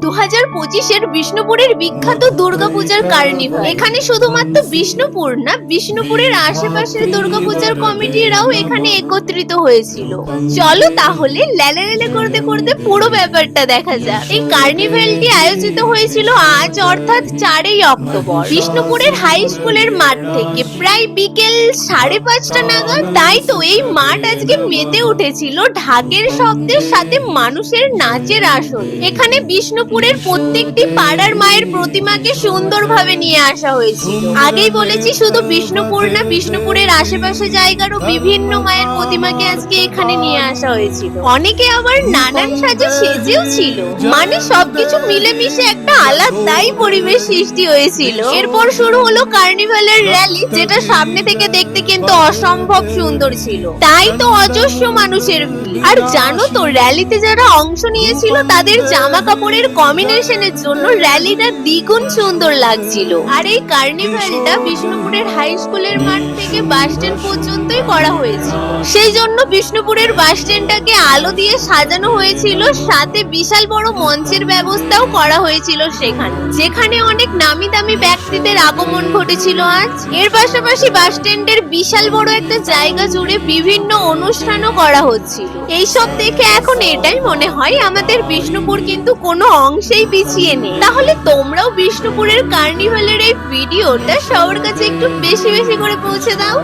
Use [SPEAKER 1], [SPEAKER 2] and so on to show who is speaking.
[SPEAKER 1] 2025-এর বিষ্ণুপুরের বিখ্যাত দুর্গাপূজার কার্নিভাল। এখানে শুধুমাত্র বিষ্ণুপুর না, বিষ্ণুপুরের আশেপাশের দুর্গাপূজার কমিটিরাও এখানে একত্রিত হয়েছিল। চলো তাহলে লেলে করতে করতে পুরো ব্যাপারটা দেখা যাক। এই কার্নিভালটি আয়োজিত হয়েছিল আজ অর্থাৎ 4ই অক্টোবর বিষ্ণুপুরের হাই স্কুলের মাঠ থেকে প্রায় বিকেল 5:30 নাগাদ। তাই তো এই মাঠ আজকে মেতে উঠেছিল ঢাকের শব্দের সাথে মানুষের নাচের আসর। এখানে বিষ্ণুপুরের প্রত্যেকটি পাড়ার মায়ের প্রতিমাকে সুন্দরভাবে নিয়ে আসা হয়েছিল। আগেই বলেছি শুধু বিষ্ণুপুর না, বিষ্ণুপুরের আশেপাশে জায়গারও বিভিন্ন মায়ের প্রতিমাকে আজকে এখানে নিয়ে আসা হয়েছিল। অনেকে আবার নানান সাজে সেজেও ছিল, মানে সবকিছু মিলেমিশে একটা আলাদাই পরিবেশ সৃষ্টি হয়েছিল। এরপর শুরু হলো কার্নিভালের র্যালি, যেটা সামনে থেকে দেখতে কিন্তু অসম্ভব সুন্দর ছিল। তাই তো অজস্র মানুষের ভিড়। আর জানো তো র্যালিতে যারা অংশ নিয়েছিল তাদের জামা কাপড়ের কম্বিনেশনের জন্য র্যালিটা দ্বিগুণ সুন্দর লাগছিল। আর এই কার্নিভালটা বিষ্ণুপুরের হাই স্কুলের মাঠ থেকে বাস স্ট্যান্ড পর্যন্তই করা হয়েছিল। সেই জন্য বিষ্ণুপুরের বাস স্ট্যান্ডটাকে আলো দিয়ে সাজানো হয়েছিল, সাথে বিশাল বড় মঞ্চের ব্যবস্থাও করা হয়েছিল সেখানে, যেখানে অনেক নামি দামি ব্যক্তিদের আগমন ঘটেছিল আজ। এর পাশাপাশি বাস স্ট্যান্ডের বিশাল বড় একটা জায়গা জুড়ে বিভিন্ন অনুষ্ঠানও করা হচ্ছিল। এইসব দেখে এখন এটাই মনে হয় আমাদের বিষ্ণুপুর কিন্তু কোনো অংশেই পিছিয়ে নেই। তাহলে তোমরাও বিষ্ণুপুরের কার্নিভালের এই ভিডিওটা সবার কাছে একটু বেশি বেশি করে পৌঁছে দাও।